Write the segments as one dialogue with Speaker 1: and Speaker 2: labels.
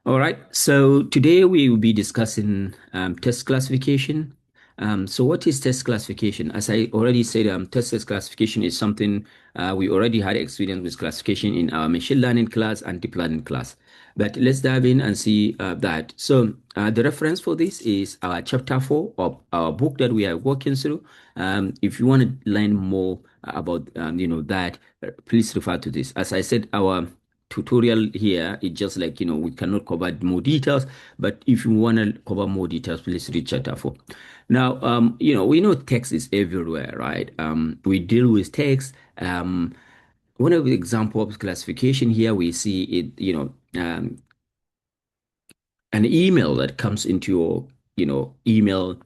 Speaker 1: All right. So today we will be discussing test classification. So what is test classification? As I already said, test classification is something we already had experience with classification in our machine learning class and deep learning class. But let's dive in and see that. So the reference for this is our chapter 4 of our book that we are working through. If you want to learn more about that, please refer to this. As I said, our tutorial here, it's just like we cannot cover more details, but if you want to cover more details, please reach out for now. We know text is everywhere, right? We deal with text. One of the example of classification here, we see it, an email that comes into your email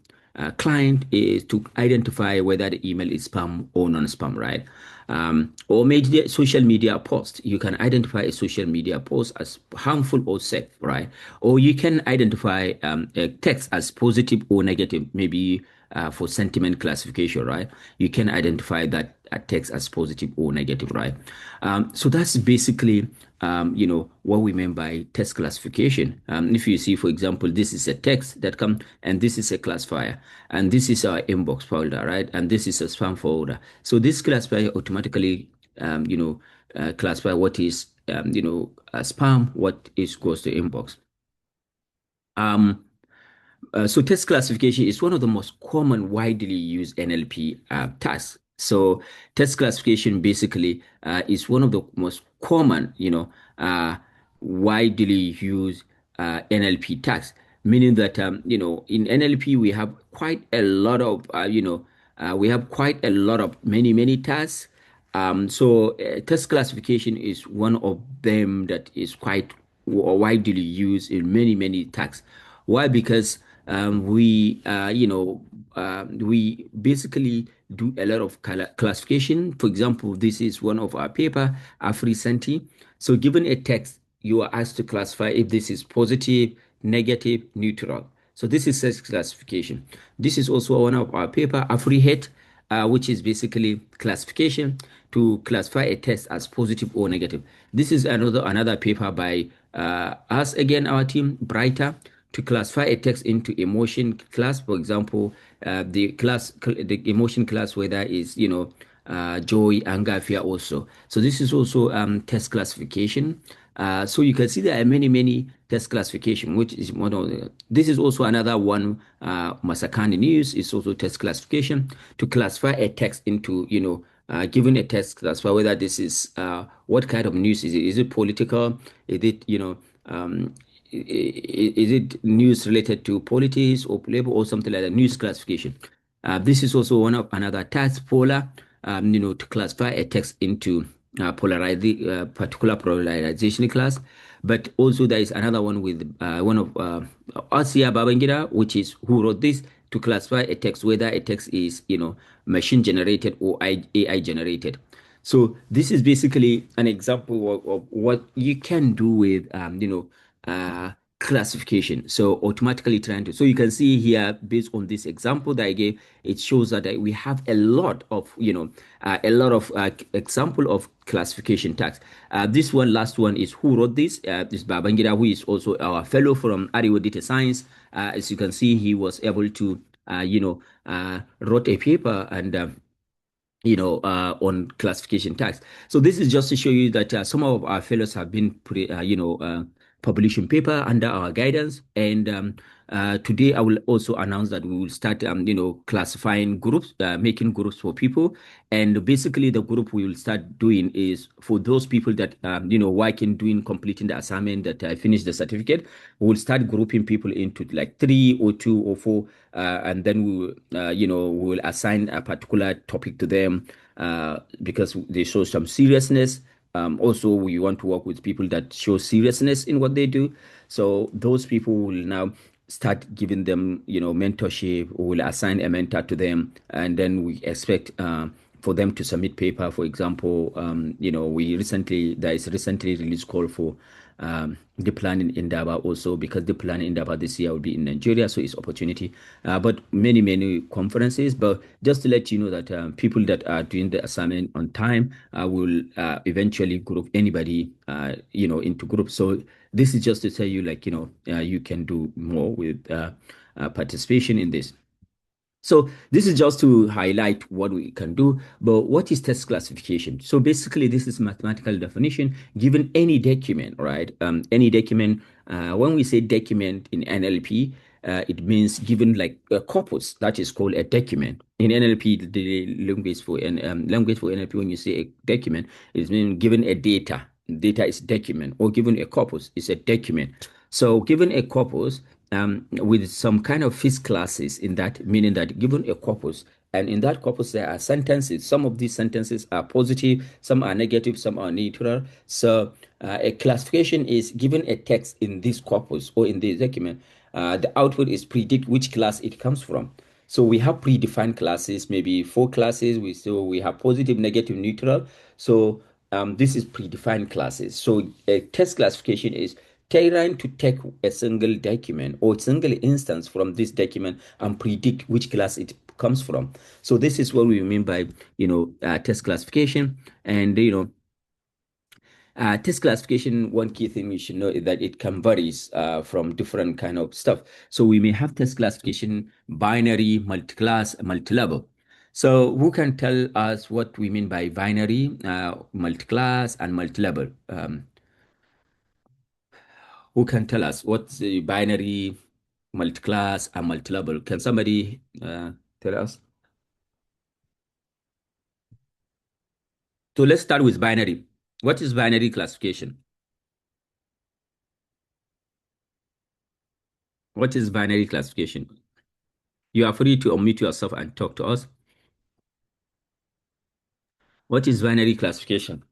Speaker 1: client is to identify whether the email is spam or non-spam, right? Or maybe social media post, you can identify a social media post as harmful or safe, right? Or you can identify a text as positive or negative, maybe for sentiment classification, right? You can identify that a text as positive or negative, right? So that's basically what we mean by text classification. If you see, for example, this is a text that comes, and this is a classifier, and this is our inbox folder, right? And this is a spam folder. So this classifier automatically, classify what is, spam, what is goes to inbox. Um, so text classification is one of the most common, widely used NLP tasks. So text classification basically is one of the most common, widely used NLP tasks, meaning that, in NLP we have quite a lot of, we have quite a lot of many tasks. So test classification is one of them that is quite widely used in many tasks. Why? Because we basically do a lot of classification. For example, this is one of our paper, Afri-Senti. So given a text, you are asked to classify if this is positive, negative, neutral. So this is text classification. This is also one of our paper, Afri-Het, which is basically classification to classify a text as positive or negative. This is another paper by us again, our team, Brighter, to classify a text into emotion class. For example, the emotion class, whether is joy, anger, fear also. So this is also test classification. So you can see there are many test classification, which is one of this is also another one. Masakani News is also test classification to classify a text into given a text classify whether this is what kind of news is it? Is it political? Is it is it news related to politics or labor or something like that? News classification. This is also one of another task polar, to classify a text into particular polarization class. But also there is another one with one of Asia Babangida, which is who wrote this to classify a text, whether a text is, machine generated or AI generated. So this is basically an example of what you can do with, classification. So automatically trying to, so you can see here, based on this example that I gave, it shows that we have a lot of, example of classification tags. This one, last one is who wrote this? This Babangida, who is also our fellow from Ariwo Data Science. As you can see, he was able to, wrote a paper and on classification tags. So this is just to show you that some of our fellows have been publishing paper under our guidance. And today I will also announce that we will start, classifying groups, making groups for people. And basically the group we will start doing is for those people that, working, doing, completing the assignment that I finished the certificate. We will start grouping people into like 3 or 2 or 4, and then we will assign a particular topic to them because they show some seriousness. Also, we want to work with people that show seriousness in what they do. So those people will now start giving them, mentorship. We will assign a mentor to them, and then we expect for them to submit paper. For example, there is recently released call for the plan in Indaba also, because the plan in Indaba this year will be in Nigeria, so it's opportunity. But many conferences. But just to let you know that people that are doing the assignment on time will eventually group anybody into groups. So this is just to tell you, like, you can do more with participation in this. So this is just to highlight what we can do, but what is test classification? So basically, this is mathematical definition given any document, right? Any document. When we say document in NLP, it means given like a corpus that is called a document. In NLP, the language for NLP, when you say a document, it means given a data. Data is document, or given a corpus is a document. So given a corpus, with some kind of fixed classes in that, meaning that given a corpus, and in that corpus there are sentences. Some of these sentences are positive, some are negative, some are neutral. So a classification is given a text in this corpus or in this document. The output is predict which class it comes from. So we have predefined classes, maybe four classes. We have positive, negative, neutral. So this is predefined classes. So a test classification is trying to take a single document or single instance from this document and predict which class it comes from. So this is what we mean by test classification. And test classification, one key thing you should know is that it can varies from different kind of stuff. So we may have test classification binary, multi-class, multi-level. So who can tell us what we mean by binary, multi-class, and multi-level? Who can tell us what's the binary, multi-class, and multi-level? Can somebody tell us? So let's start with binary. What is binary classification? What is binary classification? You are free to unmute yourself and talk to us. What is binary classification?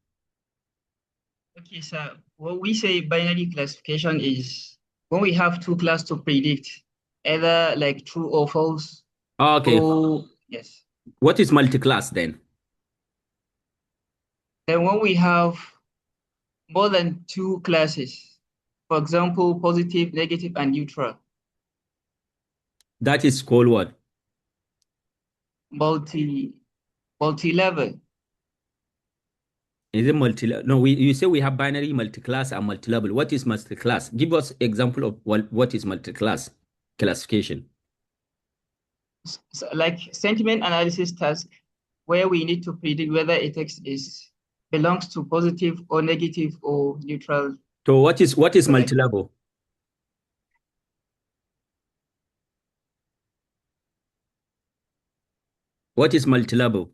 Speaker 2: Okay, so what we say binary classification is when we have two class to predict, either like true or false.
Speaker 1: Okay.
Speaker 2: Or yes.
Speaker 1: What is multi-class then?
Speaker 2: Then when we have more than two classes, for example, positive, negative, and neutral,
Speaker 1: That is called what?
Speaker 2: multi multi-level.
Speaker 1: Is it multi? No, you say we have binary, multi-class, and multi-level. What is multi-class? Give us example of what is multi-class classification.
Speaker 2: So like sentiment analysis task, where we need to predict whether a text is belongs to positive or negative or neutral.
Speaker 1: So what is
Speaker 2: So like
Speaker 1: multi-level? What is multi-level?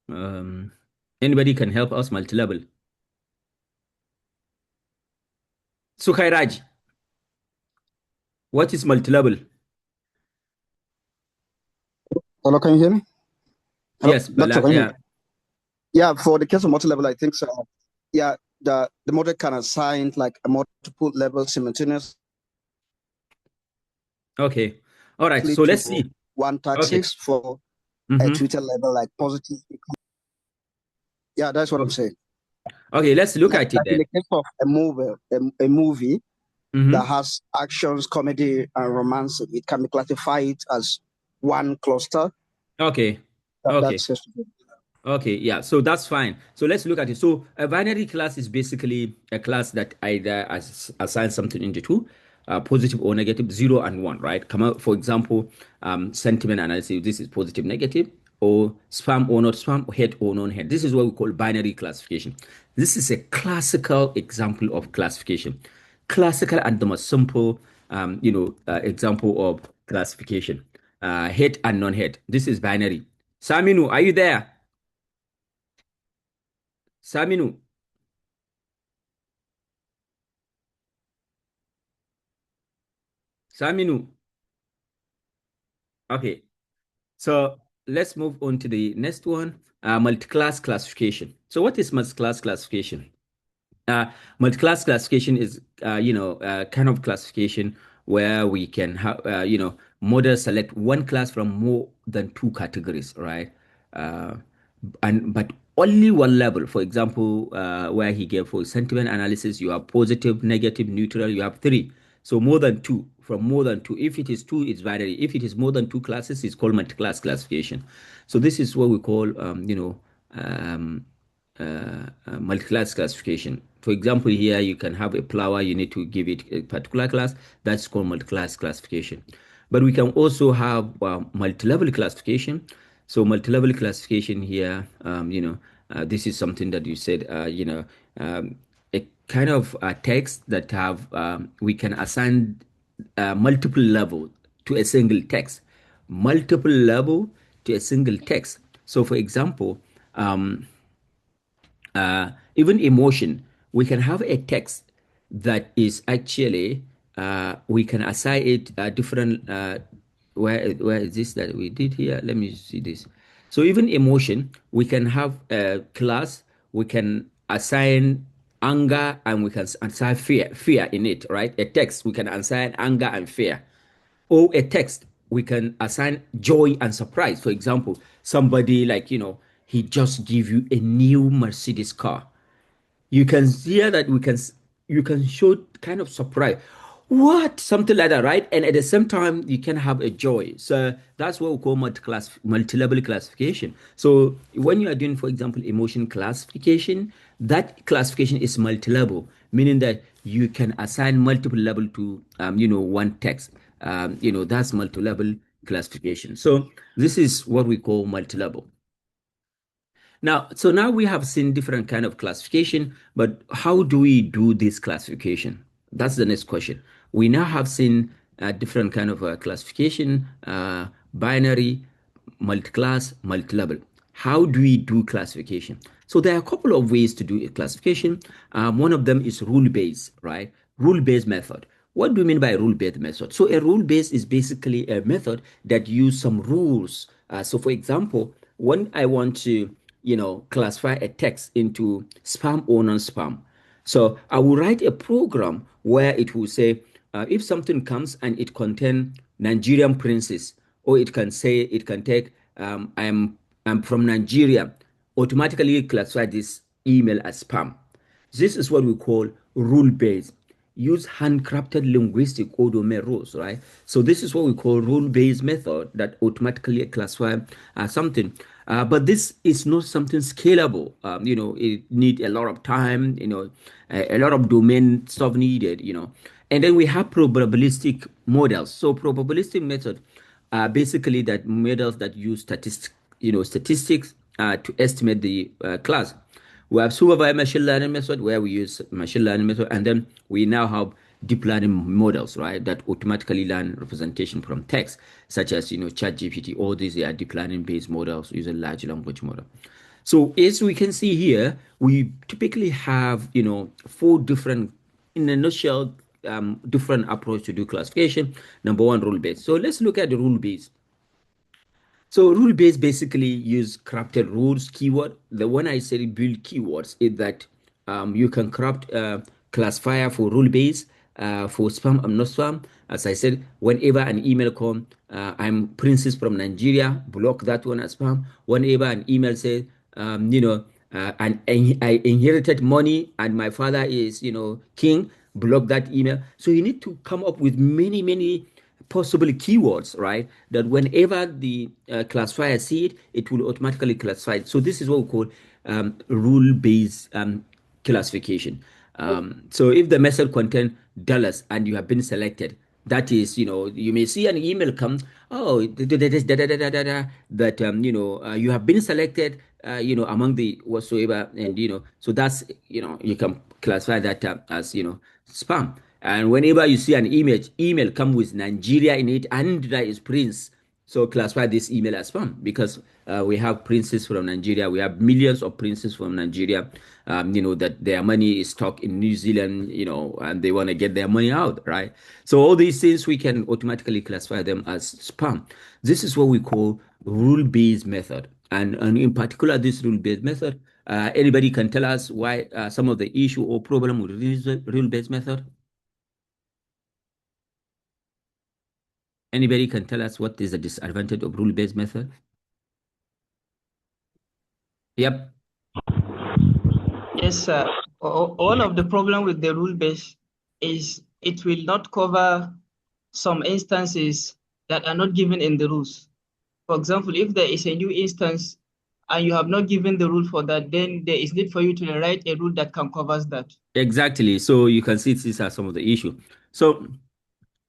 Speaker 1: Um, Anybody can help us multi-level? Sukhairaj, what is multi-level?
Speaker 3: Hello, can you hear me? Hello,
Speaker 1: Yes,
Speaker 3: Doctor, can you hear me?
Speaker 1: yeah.
Speaker 3: Yeah, for the case of multi-level, I think so. Yeah, the model can assign like a multiple level simultaneously
Speaker 1: Okay. All right. So let's
Speaker 3: to
Speaker 1: see.
Speaker 3: one
Speaker 1: Okay.
Speaker 3: taxis for a
Speaker 1: Mm-hmm.
Speaker 3: Twitter level, like positive. Yeah, that's what I'm saying.
Speaker 1: Okay, let's look
Speaker 3: Like,
Speaker 1: at it
Speaker 3: like in
Speaker 1: then.
Speaker 3: the case of a movie that
Speaker 1: Mm-hmm.
Speaker 3: has actions, comedy, and romance, it can be classified as one cluster.
Speaker 1: Okay. Okay.
Speaker 3: That's just
Speaker 1: Okay, yeah, so that's fine. So let's look at it. So a binary class is basically a class that either assigns something into two, positive or negative, 0 and 1, right? Come out, for example, sentiment analysis. This is positive, negative, or spam or not spam, or head or non-head. This is what we call binary classification. This is a classical example of classification. Classical and the most simple, example of classification. Head and non-head. This is binary. Saminu, are you there? Saminu, Saminu. Okay, so let's move on to the next one, multi-class classification. So what is multi-class classification? Multi-class classification is, kind of classification where we can have, model select one class from more than two categories, right? And but only one level. For example, where he gave for sentiment analysis, you have positive, negative, neutral, you have three. So more than two, from more than two. If it is two, it's binary. If it is more than two classes, it's called multi-class classification. So this is what we call, um, multi-class classification. For example, here you can have a flower, you need to give it a particular class. That's called multi-class classification. But we can also have multi-level classification. So multi-level classification here, this is something that you said, a kind of text that have we can assign multiple level to a single text, multiple level to a single text. So, for example, even emotion, we can have a text that is actually we can assign it different. Where is this that we did here? Let me see this. So even emotion, we can have a class. We can assign anger and we can assign fear in it, right? A text we can assign anger and fear, or a text we can assign joy and surprise. For example, somebody like he just give you a new Mercedes car, you can hear that you can show kind of surprise, what, something like that, right? And at the same time you can have a joy. So that's what we call multi-level classification. So when you are doing, for example, emotion classification, that classification is multi-level, meaning that you can assign multiple level to one text. That's multi-level classification. So this is what we call multi-level. Now we have seen different kind of classification, but how do we do this classification? That's the next question. We now have seen different kind of classification, binary, multi-class, multi-level. How do we do classification? So there are a couple of ways to do a classification. One of them is rule-based, right? Rule-based method. What do you mean by rule-based method? So a rule-based is basically a method that use some rules. So for example, when I want to classify a text into spam or non-spam. So I will write a program where it will say, if something comes and it contains Nigerian princess, or it can say, it can take, I'm from Nigeria, automatically classify this email as spam. This is what we call rule-based. Use handcrafted linguistic or domain rules, right? So this is what we call rule-based method that automatically classify something. But this is not something scalable. It need a lot of time, a lot of domain stuff needed, And then we have probabilistic models. So probabilistic method are basically that models that use statistics to estimate the class. We have supervised machine learning method where we use machine learning method, and then we now have deep learning models, right, that automatically learn representation from text, such as ChatGPT. All these are deep learning based models using large language model. So as we can see here, we typically have four different, in a nutshell, different approach to do classification. Number one, rule based. So let's look at the rule based. So rule-based basically use crafted rules, keyword. The one I said build keywords is that you can craft a classifier for rule-based, for spam and not spam. As I said, whenever an email comes, I'm Princess from Nigeria, block that one as spam. Whenever an email says, and I inherited money and my father is, king, block that email. So you need to come up with many, many possible keywords, right? That whenever the classifier see it, it will automatically classify it. So this is what we call rule-based classification. So if the message contains dollars and you have been selected, that is, you may see an email come, oh, that, you have been selected, among the whatsoever, and, so that's, you can classify that as, spam. And whenever you see an email come with Nigeria in it and there is Prince, so classify this email as spam because we have princes from Nigeria. We have millions of princes from Nigeria, that their money is stuck in New Zealand, and they want to get their money out, right? So all these things, we can automatically classify them as spam. This is what we call rule-based method. And in particular, this rule-based method, anybody can tell us why some of the issue or problem with this rule-based method? Anybody can tell us what is the disadvantage of rule-based method? Yep.
Speaker 2: Yes, one of the problem with the rule base is it will not cover some instances that are not given in the rules. For example, if there is a new instance and you have not given the rule for that, then there is need for you to write a rule that can covers that.
Speaker 1: Exactly. So you can see these are some of the issue. So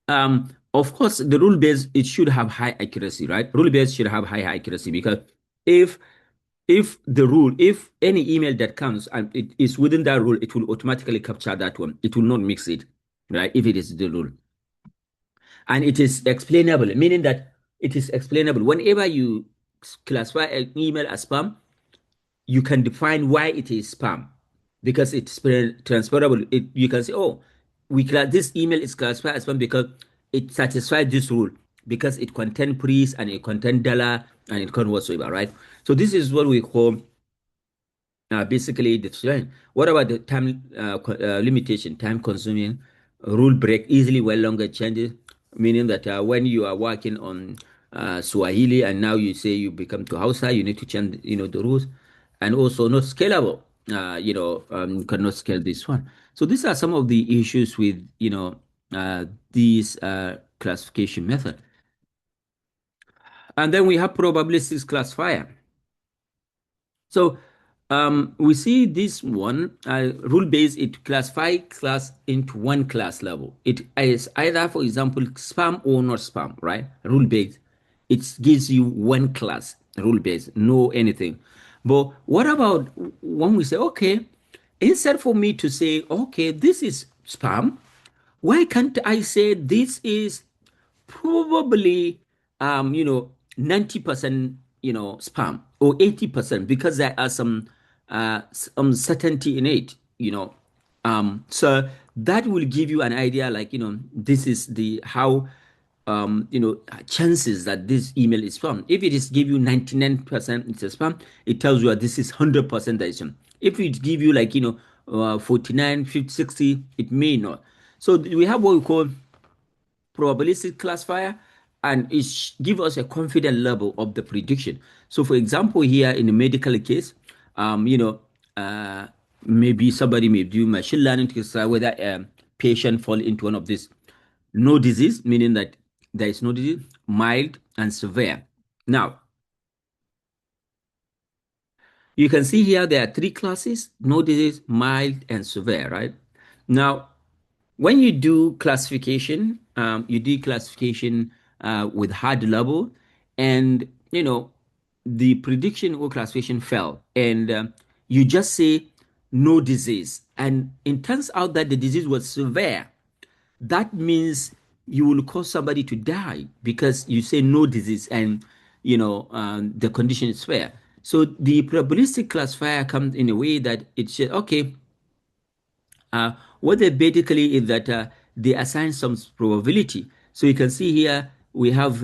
Speaker 1: of course, the rule base it should have high accuracy, right? Rule base should have high accuracy because if if any email that comes and it is within that rule, it will automatically capture that one. It will not mix it, right? If it is the rule. And it is explainable, meaning that it is explainable. Whenever you classify an email as spam, you can define why it is spam because it's transferable. You can say, oh, this email is classified as spam because it satisfies this rule because it contains priest and it contains dollar and it contains whatsoever, right? So this is what we call basically the strength. What about the time limitation, time consuming, rule break, easily well longer changes, meaning that when you are working on Swahili and now you say you become to Hausa, you need to change, the rules, and also not scalable. You cannot scale this one. So these are some of the issues with, these classification method. And then we have probabilistic classifier. So we see this one rule-based, it classify class into one class level. It is either, for example, spam or not spam, right? Rule-based, it gives you one class, rule-based, no anything. But what about when we say, okay, instead for me to say, okay, this is spam, why can't I say this is probably 90% spam or 80% because there are some certainty in it, so that will give you an idea like this is the how chances that this email is spam. If it is give you 99% it's a spam, it tells you that this is 100% that is spam. If it give you like 49 50 60, it may not. So we have what we call probabilistic classifier, and it give us a confident level of the prediction. So for example, here in a medical case, maybe somebody may do machine learning to decide whether a patient fall into one of these: no disease, meaning that there is no disease; mild and severe. Now you can see here there are three classes: no disease, mild, and severe, right? Now when you do classification, with hard level, and the prediction or classification fell, and you just say no disease, and it turns out that the disease was severe. That means you will cause somebody to die because you say no disease, and the condition is fair. So the probabilistic classifier comes in a way that it says, okay, what they basically is that they assign some probability. So you can see here we have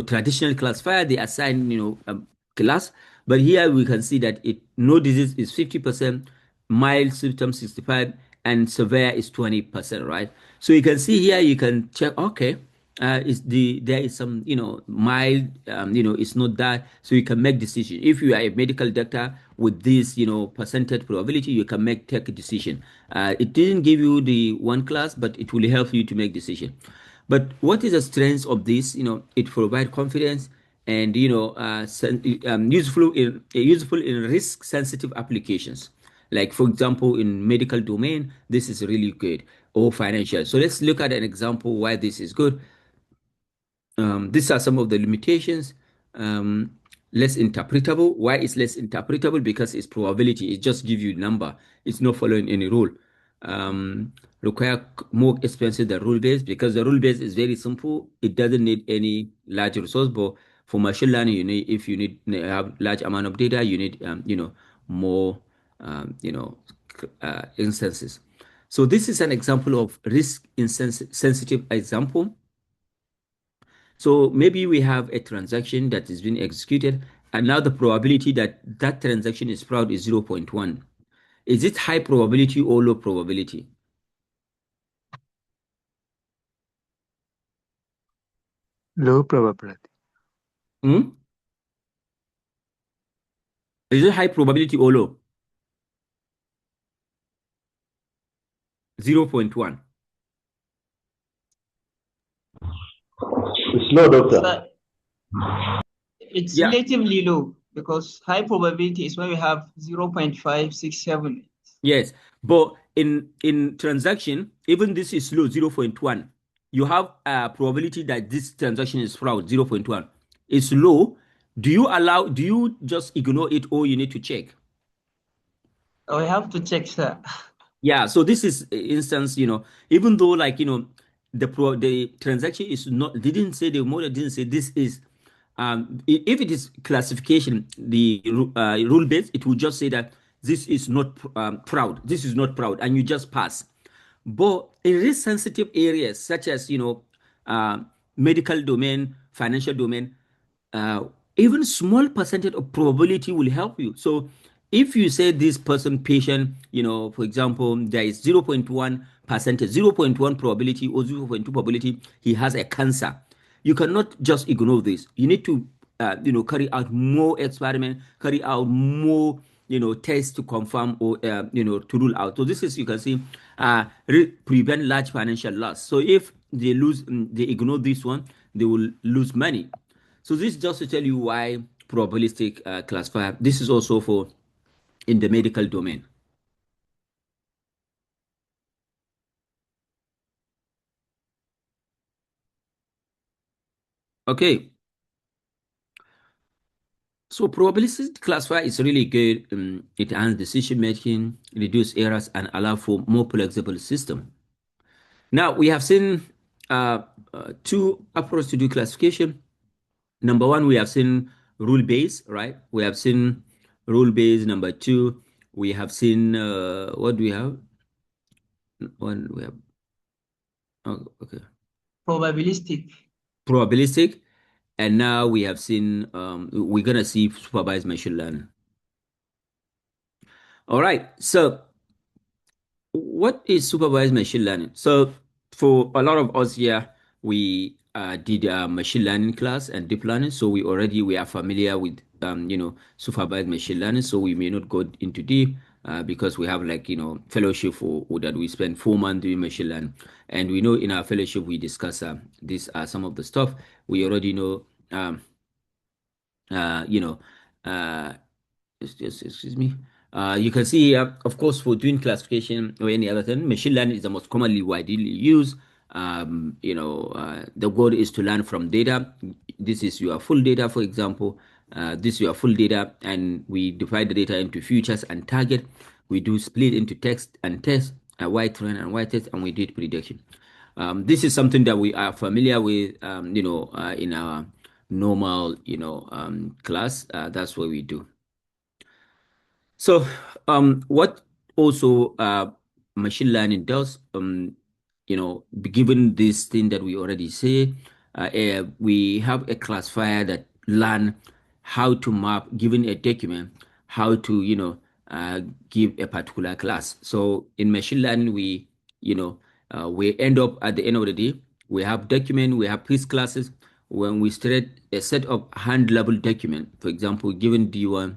Speaker 1: traditional classifier, they assign class, but here we can see that no disease is 50%, mild symptoms 65, and severe is 20%, right? So you can see here, you can check, okay, there is some mild, it's not that, so you can make decision. If you are a medical doctor with this percentage probability, you can take a decision. It didn't give you the one class, but it will help you to make decision. But what is the strength of this? It provides confidence, and useful in risk sensitive applications. Like for example, in medical domain, this is really good, or financial. So let's look at an example why this is good. These are some of the limitations. Less interpretable. Why is less interpretable? Because it's probability. It just gives you number. It's not following any rule. Require more expensive than rule based, because the rule based is very simple. It doesn't need any large resource. But for machine learning, if you need have large amount of data, you need more instances. So this is an example of risk sensitive example. So maybe we have a transaction that is being executed, and now the probability that that transaction is fraud is 0.1. Is it high probability or low probability?
Speaker 4: Low probability.
Speaker 1: Is it high probability or low? 0.1.
Speaker 5: It's low, doctor.
Speaker 2: So it's
Speaker 1: Yeah.
Speaker 2: relatively low because high probability is when we have 0.567.
Speaker 1: Yes, but in transaction, even this is low, 0.1. You have a probability that this transaction is fraud, 0.1. It's low. Do you just ignore it or you need to check?
Speaker 2: I have to check, sir.
Speaker 1: Yeah, so this is instance, even though like, the transaction is not, didn't say, the model didn't say this is, if it is classification, the rule base, it will just say that this is not proud, this is not proud, and you just pass. But in risk sensitive areas such as, uh, medical domain, financial domain, uh, even small percentage of probability will help you. So if you say this person patient, for example, there is 0.1 percentage, 0.1 probability or 0.2 probability he has a cancer, you cannot just ignore this. You need to carry out more experiment, carry out more tests to confirm or to rule out. So this is, you can see, prevent large financial loss. So if they they ignore this one, they will lose money. So this is just to tell you why probabilistic classifier. This is also for in the medical domain. Okay. So probabilistic classifier is really good. It enhances decision making, reduce errors, and allow for more flexible system. Now we have seen two approaches to do classification. Number one, we have seen rule based, right? We have seen rule based. Number two, we have seen what do we have? One we have. Oh, okay.
Speaker 2: Probabilistic.
Speaker 1: Probabilistic, and now we have seen we're gonna see supervised machine learning. All right, so what is supervised machine learning? So for a lot of us here, we did a machine learning class and deep learning, so we are familiar with supervised machine learning. So we may not go into deep because we have like fellowship for that we spend 4 months doing machine learning, and we know in our fellowship we discuss these are some of the stuff we already know. Uh, you know, uh, excuse me. You can see here, of course, for doing classification or any other thing, machine learning is the most commonly widely used. The goal is to learn from data. This is your full data, for example. This is your full data, and we divide the data into features and target. We do split into text and test, white trend and white test, and we did prediction. This is something that we are familiar with, in our normal, class. That's what we do. So, what also machine learning does, given this thing that we already say, we have a classifier that learn how to map, given a document, how to, give a particular class. So in machine learning, we end up at the end of the day, we have document, we have piece classes. When we state a set of hand level document, for example, given D1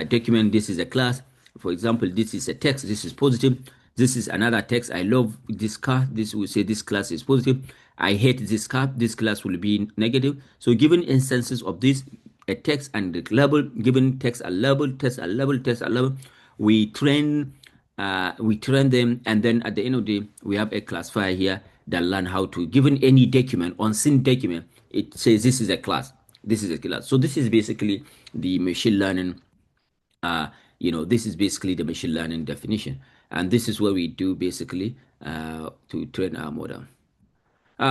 Speaker 1: document, this is a class. For example, this is a text, this is positive. This is another text. I love this car. This will say this class is positive. I hate this car. This class will be negative. So given instances of this, a text and the label, given text a label, text a label, text a label, we train them, and then at the end of the day, we have a classifier here that learn how to, given any document, unseen document, it says this is a class. This is a class. So this is basically the machine learning. This is basically the machine learning definition, and this is what we do basically to train our model.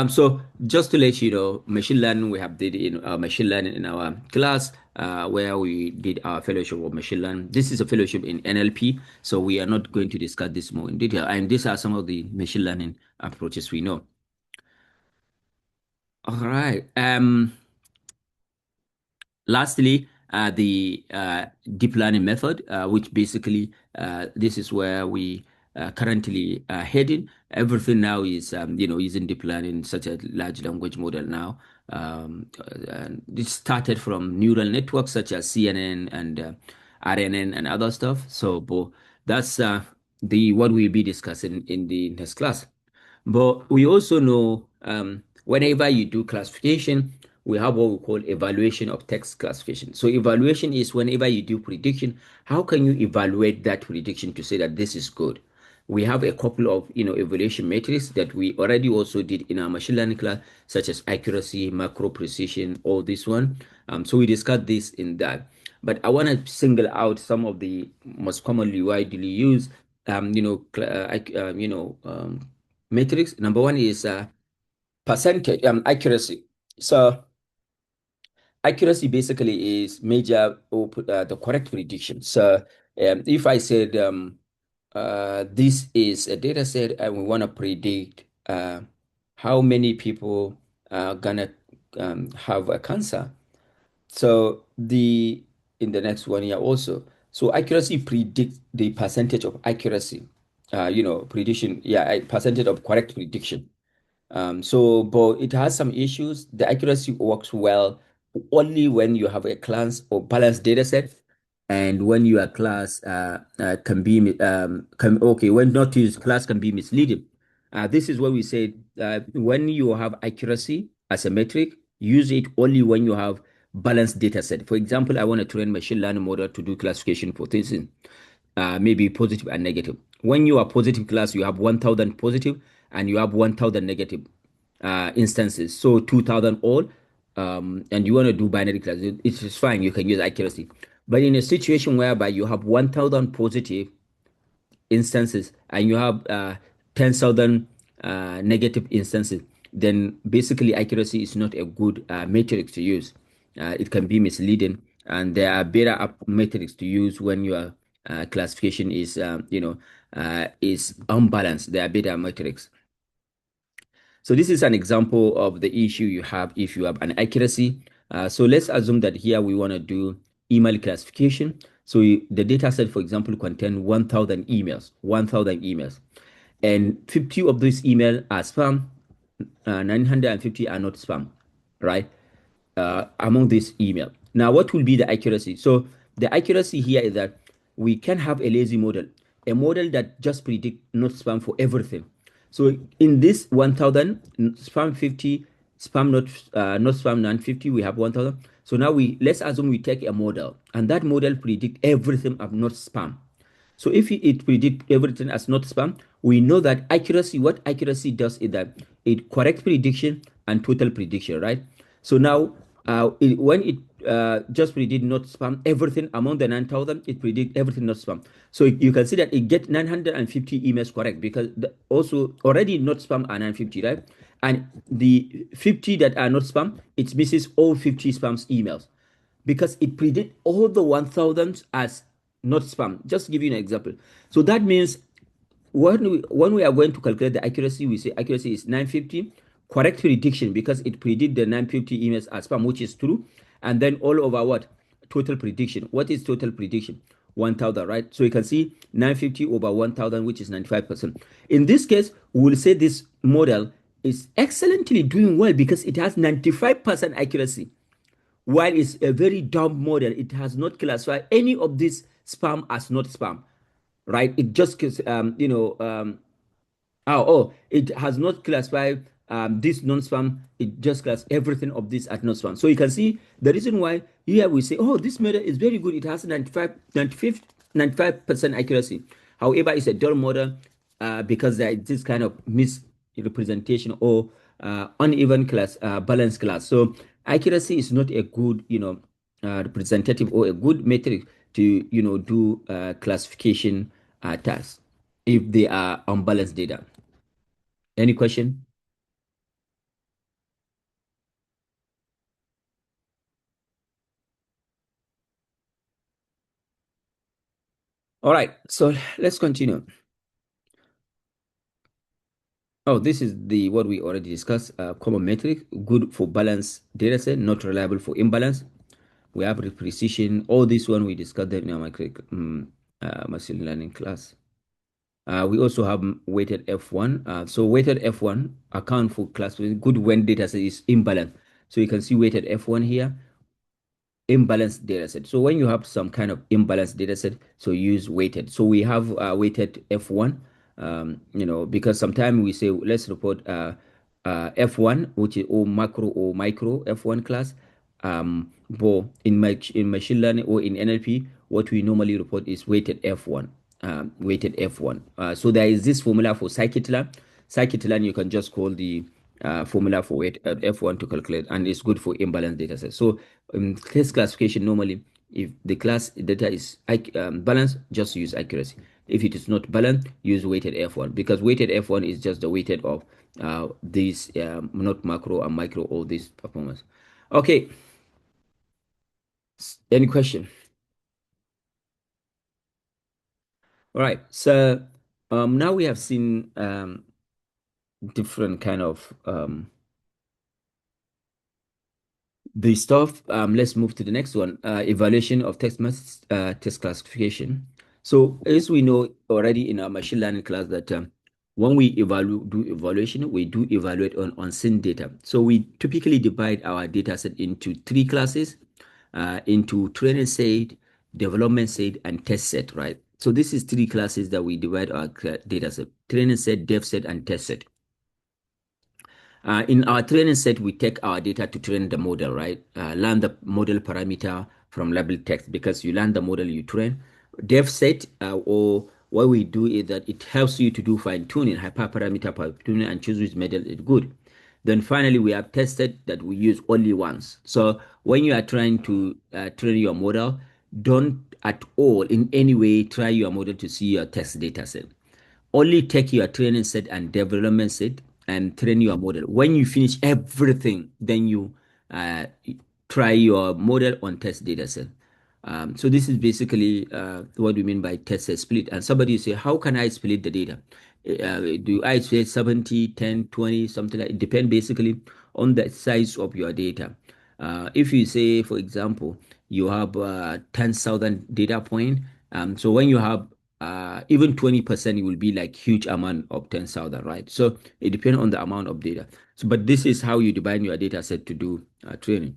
Speaker 1: So just to let you know, machine learning, we have did in machine learning in our class where we did our fellowship of machine learning. This is a fellowship in NLP, so we are not going to discuss this more in detail. And these are some of the machine learning approaches we know. All right. Lastly, the deep learning method, which basically this is where we currently heading. Everything now is using deep learning, such as large language model now. And this started from neural networks such as CNN and RNN and other stuff. So that's what we'll be discussing in the next class. But we also know whenever you do classification, we have what we call evaluation of text classification. So evaluation is whenever you do prediction, how can you evaluate that prediction to say that this is good? We have a couple of evaluation metrics that we already also did in our machine learning class, such as accuracy, macro precision, all this one. So we discussed this in that. But I want to single out some of the most commonly widely used metrics. Number one is percentage accuracy. So accuracy basically is measure or the correct prediction. So if I said this is a data set and we want to predict how many people are gonna have a cancer. So in the next 1 year also. So accuracy predicts the percentage of accuracy, prediction, percentage of correct prediction. But it has some issues. The accuracy works well only when you have a class or balanced data set, and when your class when not used, class can be misleading. This is what we say. When you have accuracy as a metric, use it only when you have balanced data set. For example, I want to train machine learning model to do classification for things maybe positive and negative. When you are positive class, you have 1,000 positive and you have 1,000 negative instances. So 2,000 all, and you want to do binary class, it is fine. You can use accuracy. But in a situation whereby you have 1,000 positive instances and you have 10,000 negative instances, then basically accuracy is not a good metric to use. It can be misleading, and there are better metrics to use when your classification is is unbalanced. There are better metrics. So this is an example of the issue you have if you have an accuracy. So let's assume that here we want to do email classification. So the data set, for example, contain 1,000 emails, 1,000 emails, and 50 of these emails are spam, 950 are not spam, right? Among this email. Now, what will be the accuracy? So the accuracy here is that we can have a lazy model, a model that just predict not spam for everything. So in this 1,000, spam 50, spam not spam 950, we have 1,000. So now let's assume we take a model, and that model predict everything of not spam. So if it predict everything as not spam, we know that accuracy, what accuracy does is that it correct prediction and total prediction, right? So now when it just predict not spam everything among the 9,000, it predict everything not spam. So you can see that it get 950 emails correct, because also already not spam are 950, right? And the 50 that are not spam, it misses all 50 spams emails, because it predict all the 1,000 as not spam. Just to give you an example. So that means when we are going to calculate the accuracy, we say accuracy is 950, correct prediction, because it predict the 950 emails as spam, which is true, and then all over what? Total prediction. What is total prediction? 1,000, right? So you can see 950 over 1,000, which is 95%. In this case, we will say this model is excellently doing well because it has 95% accuracy. While it's a very dumb model, it has not classified any of this spam as not spam, right? It just it has not classified this non-spam. It just classifies everything of this as non-spam. So you can see the reason why here we say, oh, this model is very good. It has 95% accuracy. However, it's a dull model because there is this kind of misrepresentation or uneven class, balanced class. So accuracy is not a good, representative or a good metric to, do classification tasks if they are unbalanced data. Any question? All right, so let's continue. Oh, this is what we already discussed. Common metric, good for balanced data set, not reliable for imbalance. We have precision. All this one we discussed in our machine learning class. We also have weighted F1. So weighted F1 account for classification good when data set is imbalanced. So you can see weighted F1 here. imbalanced data set. So when you have some kind of imbalanced data set, so use weighted. So we have weighted F1, because sometimes we say, let's report F1, which is or macro or micro F1 class. But in machine learning or in NLP, what we normally report is weighted F1. Weighted F1. So there is this formula for scikit-learn. Scikit-learn, you can just call the formula for weight F1 to calculate, and it's good for imbalanced data sets. So test classification, normally, if the class data is balanced, just use accuracy. If it is not balanced, use weighted F1, because weighted F1 is just the weighted of these, not macro and micro, all these performance. Okay. Any question? All right. So now we have seen different kind of the stuff. Let's move to the next one. Evaluation of text message, test classification. So as we know already in our machine learning class that when we do evaluation, we do evaluate on unseen data. So we typically divide our data set into three classes, into training set, development set, and test set, right? So this is three classes that we divide our data set: training set, dev set, and test set. In our training set, we take our data to train the model, right? Learn the model parameter from label text, because you learn the model you train. Dev set, or what we do is that it helps you to do fine tuning, hyperparameter fine tuning, and choose which model is good. Then finally, we have tested that we use only once. So when you are trying to train your model, don't at all in any way try your model to see your test data set. Only take your training set and development set and train your model. When you finish everything, then you try your model on test data set. So this is basically what we mean by test set split. And somebody say, how can I split the data? Do I say 70, 10, 20, something like it? Depends basically on the size of your data. If you say, for example, you have 10,000 data point, so when you have even 20%, it will be like huge amount of 10,000, right? So it depends on the amount of data. So, but this is how you divide your data set to do training.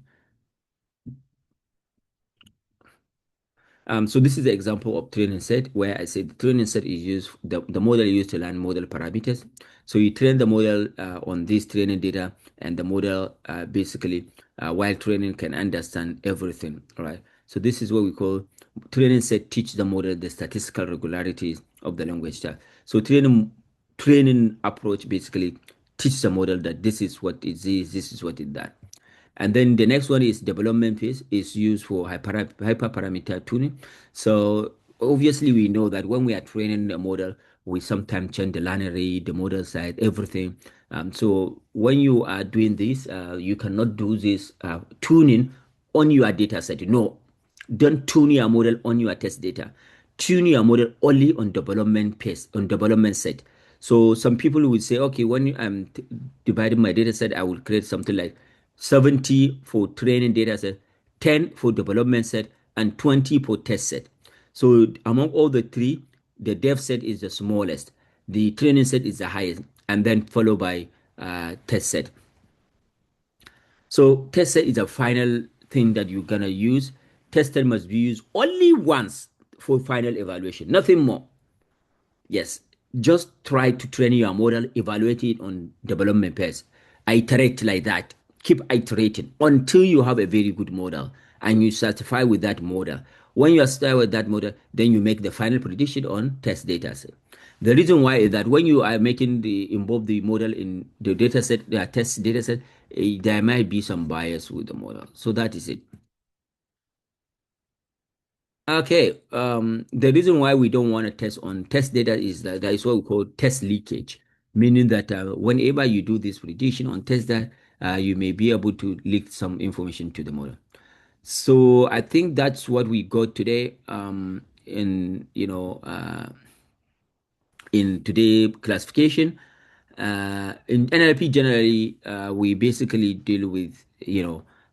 Speaker 1: So this is the example of training set, where I said the training set is used, the model used to learn model parameters. So you train the model on this training data, and the model basically, while training, can understand everything, right? So this is what we call training set. Teach the model the statistical regularities of the language type. So training approach basically teach the model that this is what it is, this is what it does. And then the next one is development phase, is used for hyperparameter tuning. So obviously we know that when we are training a model, we sometimes change the learning rate, the model size, everything. So when you are doing this, you cannot do this tuning on your data set. No, don't tune your model on your test data. Tune your model only on development phase, on development set. So some people will say, okay, when I'm dividing my data set, I will create something like 70 for training data set, 10 for development set, and 20 for test set. So among all the three, the dev set is the smallest, the training set is the highest, and then followed by test set. So test set is a final thing that you're gonna use. Test set must be used only once for final evaluation, nothing more. Yes, just try to train your model, evaluate it on development phase. Iterate like that. Keep iterating until you have a very good model and you satisfy with that model. When you are satisfied with that model, then you make the final prediction on test data set. The reason why is that when you are making involve the model in the data set, the test data set, there might be some bias with the model. So that is it. Okay, the reason why we don't want to test on test data is that there is what we call test leakage, meaning that whenever you do this prediction on test data, you may be able to leak some information to the model. So I think that's what we got today. In today classification. In NLP generally, we basically deal with,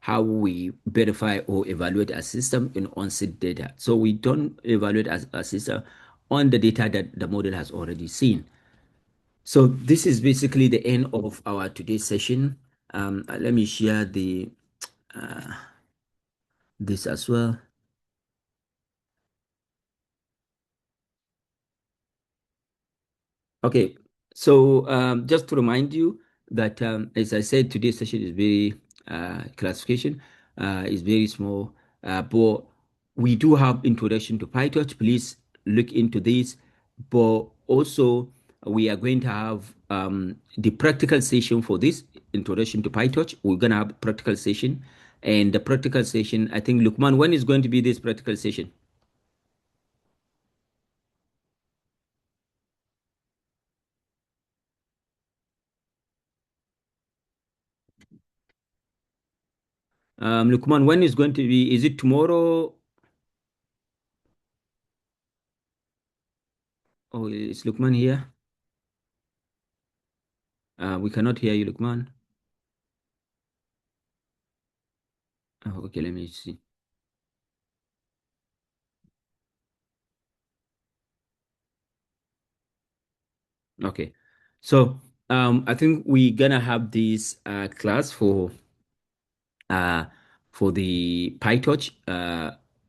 Speaker 1: how we verify or evaluate a system in on-set data. So we don't evaluate as a system on the data that the model has already seen. So this is basically the end of our today's session. Let me share the this as well. Okay, so just to remind you that, as I said, today's session is very classification is very small, but we do have introduction to PyTorch. Please look into this. But also, we are going to have the practical session for this introduction to PyTorch. We're gonna have practical session, and the practical session, I think, Lukman, when is going to be this practical session? Lukman, when is going to be? Is it tomorrow? Oh, is Lukman here? We cannot hear you, Lukman. Oh, okay, let me see. Okay, so I think we're gonna have this class uh, for the PyTorch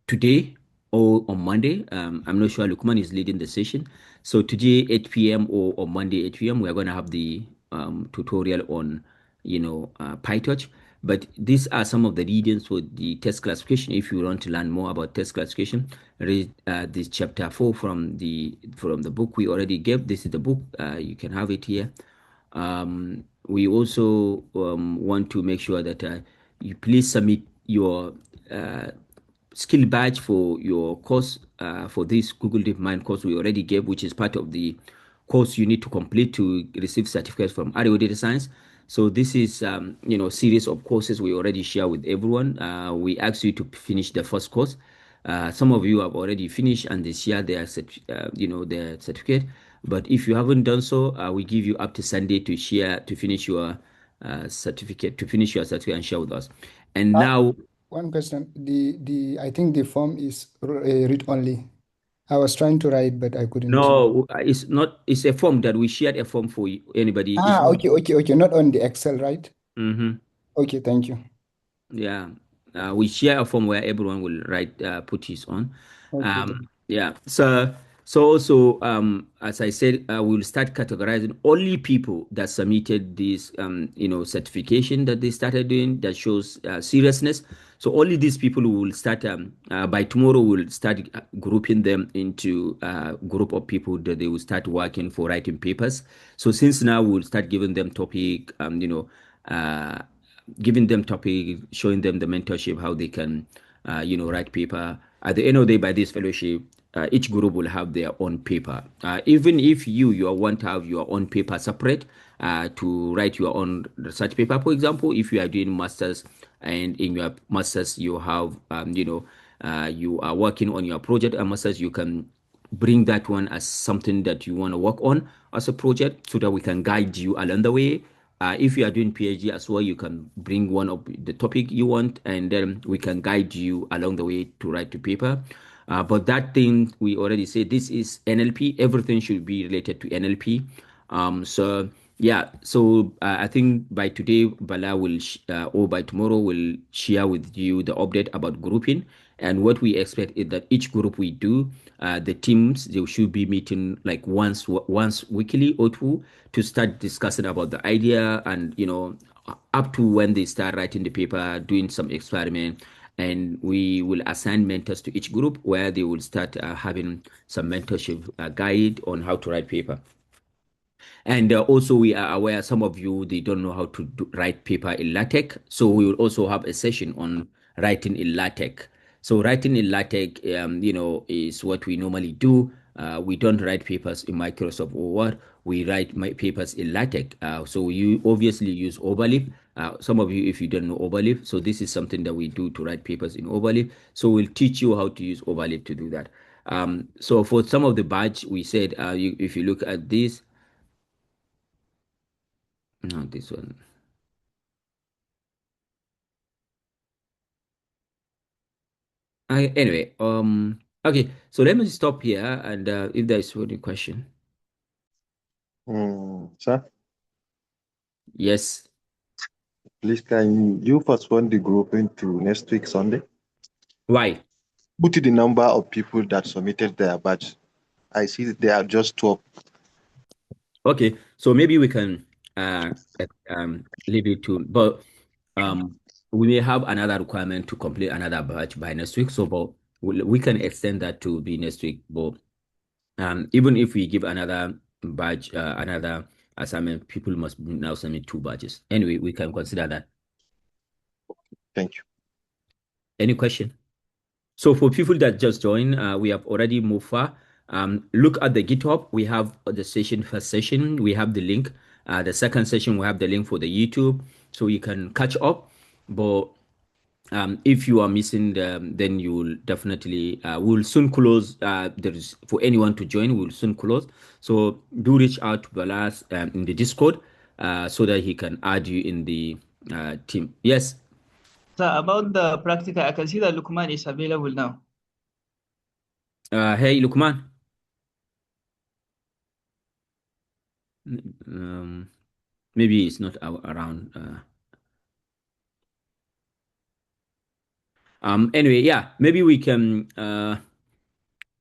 Speaker 1: today or on Monday. I'm not sure Lukman is leading the session. So today, 8 p.m. or on Monday, 8 p.m., we're going to have the tutorial on, PyTorch. But these are some of the readings for the test classification. If you want to learn more about test classification, read this chapter 4 from the book we already gave. This is the book. You can have it here. We also want to make sure that you please submit your skill badge for your course for this Google DeepMind course we already gave, which is part of the course you need to complete to receive certificates from Ario Data Science. So this is, series of courses we already share with everyone. We ask you to finish the first course. Some of you have already finished and they share their certificate. But if you haven't done so, we give you up to Sunday to finish your certificate, and share with us. And now,
Speaker 5: One question. I think the form is read only. I was trying to write, but I couldn't.
Speaker 1: no, it's not. It's a form that we shared a form for anybody. It's not.
Speaker 5: Okay. Not on the Excel, right?
Speaker 1: Mm-hmm.
Speaker 5: Okay, thank you.
Speaker 1: Yeah, we share a form where everyone will put his own.
Speaker 5: Okay.
Speaker 1: Yeah. So also, as I said, we'll start categorizing only people that submitted this, certification that they started doing that shows seriousness. So only these people will start. By tomorrow, we'll start grouping them into a group of people that they will start working for writing papers. So since now we'll start giving them topic, giving them topic, showing them the mentorship, how they can, write paper. At the end of the day, by this fellowship, each group will have their own paper. Even if you want to have your own paper separate to write your own research paper, for example, if you are doing masters and in your masters you have, you are working on your project and masters, you can bring that one as something that you want to work on as a project so that we can guide you along the way. If you are doing PhD as well, you can bring one of the topic you want, and then we can guide you along the way to write the paper. But that thing we already said, this is NLP. Everything should be related to NLP. So yeah, so I think by today, Bala will, or by tomorrow, will share with you the update about grouping. And what we expect is that each group we do, the teams, they should be meeting like once weekly or two to start discussing about the idea, and up to when they start writing the paper, doing some experiment. And we will assign mentors to each group where they will start having some mentorship guide on how to write paper. And also, we are aware some of you, they don't know how to write paper in LaTeX. So we will also have a session on writing in LaTeX. So writing in LaTeX, is what we normally do. We don't write papers in Microsoft or Word. We write my papers in LaTeX. So you obviously use Overleaf. Some of you, if you don't know Overleaf, so this is something that we do to write papers in Overleaf. So we'll teach you how to use Overleaf to do that. So for some of the badge, we said, if you look at this, no, this one. Anyway, okay. So let me stop here, and if there is any question,
Speaker 6: Sir,
Speaker 1: yes.
Speaker 6: please can you postpone the group into next week Sunday?
Speaker 1: Why?
Speaker 6: Put the number of people that submitted their badge. I see that they are just 12.
Speaker 1: Okay, so maybe we can leave it to, but we may have another requirement to complete another batch by next week. So, but we can extend that to be next week. But even if we give another batch, another assignment, people must now submit 2 batches. Anyway, we can consider that.
Speaker 6: Thank you.
Speaker 1: Any question? So for people that just joined, we have already moved far. Look at the GitHub. We have the session, first session. We have the link. The second session, we have the link for the YouTube, so you can catch up. But if you are missing then you will definitely we'll soon close. There is for anyone to join. We'll soon close. So do reach out to Balas in the Discord so that he can add you in the team. Yes.
Speaker 2: So about the practical, I can see that Lukman is available now.
Speaker 1: Hey, Lukman. Maybe it's not around. Anyway, yeah, maybe we can.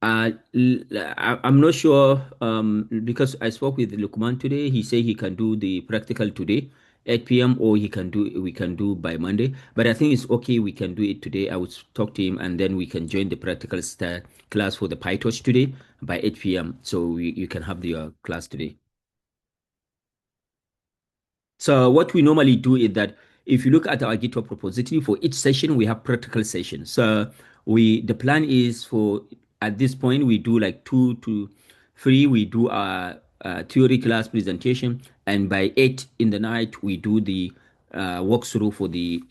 Speaker 1: I'm not sure because I spoke with Lukman today. He said he can do the practical today, 8 p.m. or we can do by Monday. But I think it's okay. We can do it today. I would talk to him and then we can join the practical class for the PyTorch today by 8 p.m. So you can have your class today. So what we normally do is that if you look at our GitHub repository, for each session, we have practical sessions. So the plan is for, at this point, we do like 2 to 3, we do our theory class presentation, and by 8 in the night, we do the walkthrough for the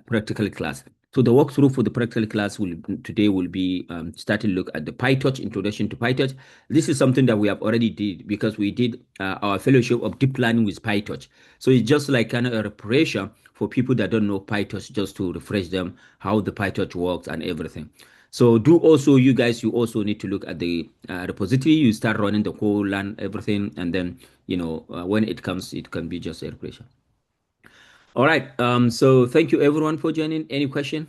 Speaker 1: practical class. So the walkthrough for the practical class today will be starting to look at the PyTorch, introduction to PyTorch. This is something that we have already did because we did our fellowship of deep learning with PyTorch. So it's just like kind of a preparation for people that don't know PyTorch, just to refresh them how the PyTorch works and everything. So you guys also need to look at the repository. You start running the code, learn everything, and then when it comes, it can be just a preparation. All right. So thank you everyone for joining. Any question?